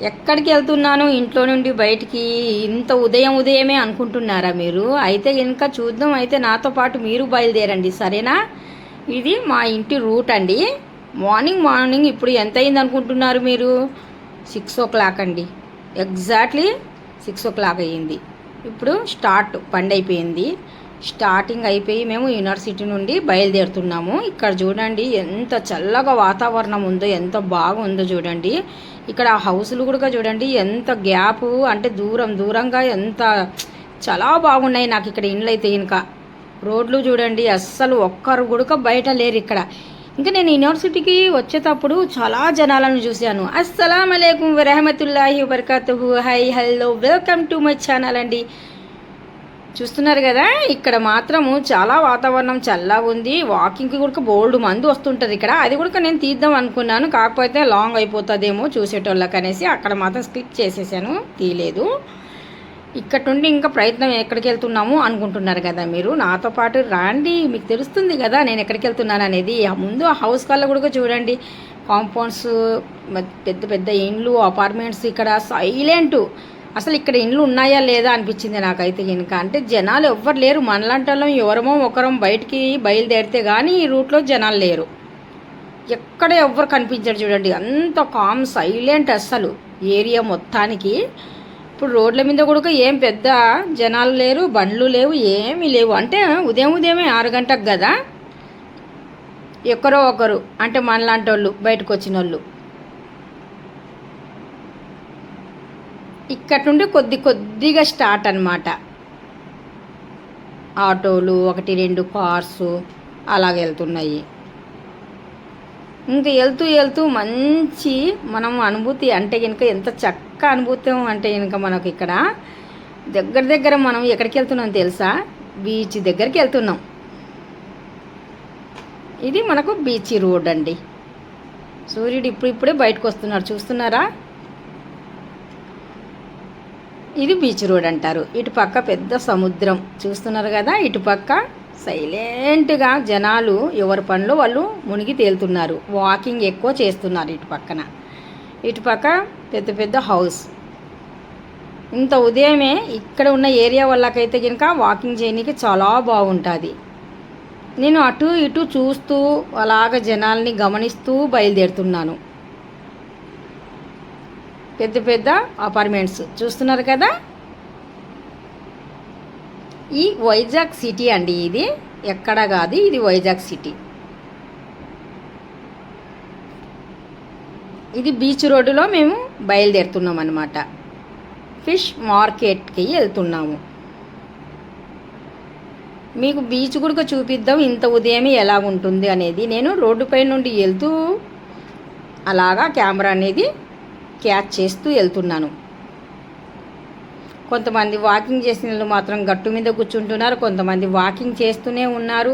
ఎక్కడికి వెళ్తున్నాను ఇంట్లో నుండి బయటికి ఇంత ఉదయమే అనుకుంటున్నారా మీరు? అయితే ఇంకా చూద్దాం. అయితే నాతో పాటు మీరు బయలుదేరండి, సరేనా? ఇది మా ఇంటి రూట్ అండి. మార్నింగ్ ఇప్పుడు ఎంత అయింది అనుకుంటున్నారు మీరు? 6 o'clock అండి. ఎగ్జాక్ట్లీ 6 o'clock అయ్యింది. ఇప్పుడు పండి అయిపోయింది. స్టార్టింగ్ అయిపోయి మేము యూనివర్సిటీ నుండి బయలుదేరుతున్నాము. ఇక్కడ చూడండి ఎంత చల్లగా వాతావరణం ఉందో, ఎంత బాగుందో చూడండి. ఇక్కడ హౌస్లు కూడా చూడండి ఎంత గ్యాప్, అంటే దూరంగా ఎంత చాలా బాగున్నాయి. నాకు ఇక్కడ ఇండ్లు అయితే ఇంకా రోడ్లు చూడండి, అస్సలు ఒక్కరు కూడా బయట లేరు ఇక్కడ. ఇంకా నేను యూనివర్సిటీకి వచ్చేటప్పుడు చాలా జనాలను చూశాను. అస్సలాము అలైకుం వరహమతుల్లాహి వబర్కాతుహు. Hi hello, welcome to my channel అండి. చూస్తున్నారు కదా, ఇక్కడ మాత్రము చాలా వాతావరణం చల్లగా ఉంది. వాకింగ్కి కూడా బోల్డ్ మంది వస్తుంటారు ఇక్కడ. అది కూడా నేను తీద్దాం అనుకున్నాను, కాకపోతే లాంగ్ అయిపోతుందేమో చూసేటోళ్ళకి అనేసి అక్కడ మాత్రం స్కిప్ చేసేసాను, తీయలేదు. ఇక్కడ నుండి ఇంకా ప్రయత్నం ఎక్కడికి వెళ్తున్నాము అనుకుంటున్నారు కదా మీరు. నాతో పాటు రాండి, మీకు తెలుస్తుంది కదా నేను ఎక్కడికి వెళ్తున్నాను అనేది. ముందు ఆ హౌస్ కల్లా కూడా చూడండి, కాంపౌండ్స్, పెద్ద పెద్ద ఇండ్లు, అపార్ట్మెంట్స్. ఇక్కడ సైలెంట్. అసలు ఇక్కడ ఇండ్లు ఉన్నాయా లేదా అనిపించింది నాకైతే కనుక. అంటే జనాలు ఎవ్వరు లేరు. మనలాంటి ఎవరమో ఒకరం బయటికి బయలుదేరితే కానీ ఈ రూట్లో జనాలు లేరు. ఎక్కడ ఎవ్వరు కనిపించారు చూడండి, అంత కామ్ సైలెంట్ అస్సలు ఏరియా మొత్తానికి. ఇప్పుడు రోడ్ల మీద కూడా ఏం పెద్ద జనాలు లేరు, బండ్లు లేవు, ఏమీ లేవు. అంటే ఉదయమే 6 గంటలకు కదా, ఎక్కరో ఒకరు అంటే మనలాంటి వాళ్ళు బయటకు వచ్చిన వాళ్ళు. ఇక్కడ నుండి కొద్దిగా స్టార్ట్ అన్నమాట. ఆటోలు 1-2 కార్స్ అలాగ వెళ్తున్నాయి. ఇంకా వెళ్తూ మంచి మనం అనుభూతి అంటే కనుక ఎంత చక్క అనుభూతి అంటే కనుక మనకు ఇక్కడ దగ్గర మనం ఎక్కడికి వెళ్తున్నాం తెలుసా? బీచ్ దగ్గరికి వెళ్తున్నాం. ఇది మనకు బీచ్ రోడ్ అండి. సూర్యుడు ఇప్పుడే బయటకు వస్తున్నాడు, చూస్తున్నారా? ఇది బీచ్ రోడ్ అంటారు. ఇటు పక్క పెద్ద సముద్రం చూస్తున్నారు కదా. ఇటు పక్క సైలెంట్గా జనాలు ఎవరి పనిలో వాళ్ళు మునిగి తేలుతున్నారు. వాకింగ్ ఎక్కువ చేస్తున్నారు. ఇటు పక్క పెద్ద హౌస్. ఇంత ఉదయమే ఇక్కడ ఉన్న ఏరియా వాళ్ళకైతే కనుక వాకింగ్ చేయడానికి చాలా బాగుంటుంది. నేను అటు ఇటు చూస్తూ అలాగ జనాల్ని గమనిస్తూ బయలుదేరుతున్నాను. పెద్ద అపార్ట్మెంట్స్ చూస్తున్నారు కదా. ఈ వైజాగ్ సిటీ అండి. ఇది ఎక్కడ కాదు, ఇది వైజాగ్ సిటీ. ఇది బీచ్ రోడ్డులో మేము బయలుదేరుతున్నాం అన్నమాట. ఫిష్ మార్కెట్కి వెళ్తున్నాము. మీకు బీచ్ కూడా చూపిద్దాం ఇంత ఉదయమే ఎలాగుంటుంది అనేది. నేను రోడ్డుపై నుండి వెళ్తూ అలాగా కెమెరా అనేది క్యాచ్ చేస్తూ వెళ్తున్నాను. కొంతమంది వాకింగ్ చేసిన వాళ్ళు మాత్రం గట్టు మీద కూర్చుంటున్నారు, కొంతమంది వాకింగ్ చేస్తూనే ఉన్నారు.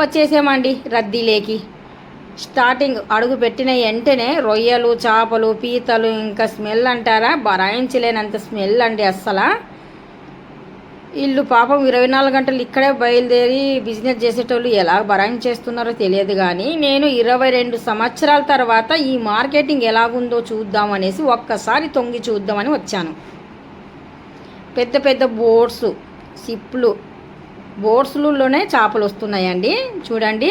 వచ్చేసామండి రద్దీలేకి. స్టార్టింగ్ అడుగు పెట్టిన వెంటనే రొయ్యలు, చేపలు, పీతలు, ఇంకా స్మెల్ అంటారా, భరాయించలేనంత స్మెల్ అండి అస్సలు. వీళ్ళు పాపం 24 గంటలు ఇక్కడే బయలుదేరి బిజినెస్ చేసేటోళ్ళు ఎలా భరాయించేస్తున్నారో తెలియదు. కానీ నేను 22 సంవత్సరాల తర్వాత ఈ మార్కెటింగ్ ఎలాగుందో చూద్దాం అనేసి ఒక్కసారి తొంగి చూద్దామని వచ్చాను. పెద్ద బోట్స్, షిప్లు, బోట్స్లోనే చేపలు వస్తున్నాయండి. చూడండి,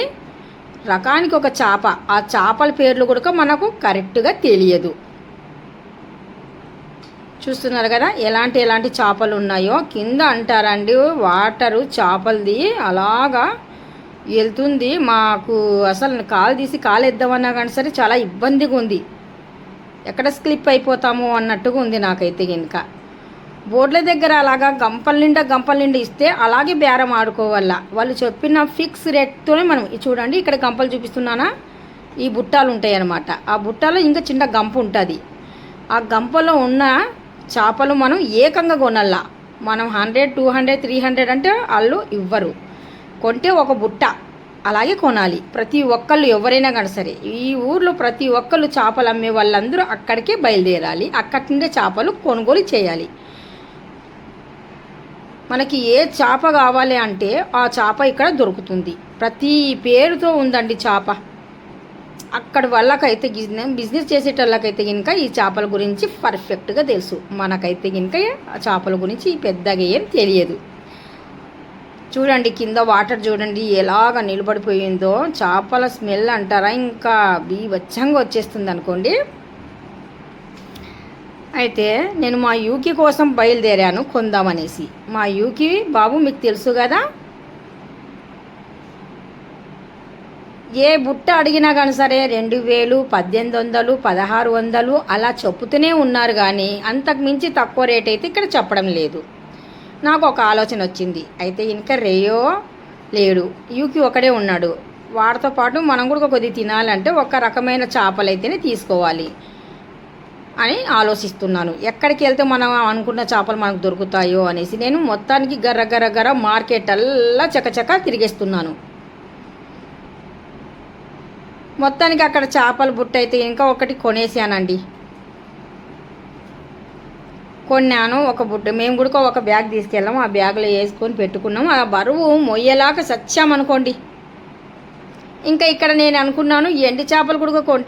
రకానికి ఒక చేప. ఆ చేపల పేర్లు కూడా మనకు కరెక్ట్గా తెలియదు. చూస్తున్నారు కదా ఎలాంటి చేపలు ఉన్నాయో. కింద అంటారండి వాటరు చేపలది అలాగా వెళ్తుంది. మాకు అసలు కాలు ఎద్దామన్నా కానీ సరే చాలా ఇబ్బందిగా ఉంది. ఎక్కడ స్లిప్ అయిపోతాము అన్నట్టుగా ఉంది నాకైతే కనుక. బోర్డుల దగ్గర అలాగా గంపల నిండా ఇస్తే అలాగే బేరం ఆడుకోవాల. వాళ్ళు చెప్పిన ఫిక్స్ రేట్తోనే మనం చూడండి. ఇక్కడ గంపలు చూపిస్తున్నానా, ఈ బుట్టాలు ఉంటాయి అన్నమాట. ఆ బుట్టాలో ఇంకా చిన్న గంప ఉంటుంది. ఆ గంపలో ఉన్న చేపలు మనం ఏకంగా కొనాల. మనం 100, 200, 300 అంటే వాళ్ళు ఇవ్వరు. కొంటే ఒక బుట్ట అలాగే కొనాలి. ప్రతి ఒక్కళ్ళు ఎవరైనా కానీ సరే, ఈ ఊర్లో ప్రతి ఒక్కళ్ళు చేపలు అమ్మే వాళ్ళందరూ అక్కడికే బయలుదేరాలి. అక్కడి నుండే చేపలు కొనుగోలు చేయాలి. మనకి ఏ చేప కావాలి అంటే ఆ చేప ఇక్కడ దొరుకుతుంది. ప్రతి పేరుతో ఉందండి చేప. అక్కడ వాళ్ళకైతే బిజినెస్ చేసేటోళ్ళకైతే కనుక ఈ చేపల గురించి పర్ఫెక్ట్గా తెలుసు. మనకైతే కనుక ఆ చేపల గురించి పెద్దగా ఏం తెలియదు. చూడండి కింద వాటర్ చూడండి ఎలాగ నిలబడిపోయిందో. చేపల స్మెల్ అంటారా ఇంకా బీభత్సంగా వచ్చేస్తుంది అనుకోండి. అయితే నేను మా యూకి కోసం బయలుదేరాను కొందామనేసి. మా యూకి బాబు మీకు తెలుసు కదా, ఏ బుట్ట అడిగినా కానీ సరే 2000, 1800, 1600 అలా చెప్పుతూనే ఉన్నారు. కానీ అంతకు మించి తక్కువ రేట్ అయితే ఇక్కడ చెప్పడం లేదు. నాకు ఒక ఆలోచన వచ్చింది. అయితే ఇంకా రేయో లేడు, యూకి ఒకడే ఉన్నాడు. వాడితో పాటు మనం కూడా కొద్దిగా తినాలంటే ఒక రకమైన చేపలు అయితేనే తీసుకోవాలి అని ఆలోచిస్తున్నాను. ఎక్కడికి వెళ్తే మనం అనుకున్న చేపలు మనకు దొరుకుతాయో అనేసి నేను మొత్తానికి గర్ర మార్కెట్ అల్లా చకచక తిరిగేస్తున్నాను. మొత్తానికి అక్కడ చేపల బుట్ట అయితే ఇంకా ఒకటి కొనేసానండి. కొన్నాను ఒక బుట్ట. మేము కూడా ఒక బ్యాగ్ తీసుకెళ్ళాము. ఆ బ్యాగ్లో వేసుకొని పెట్టుకున్నాము. ఆ బరువు మొయ్యేలాగా సచ్చామనుకోండి. ఇంకా ఇక్కడ నేను అనుకున్నాను ఎండి చేపలు కూడా కొంటే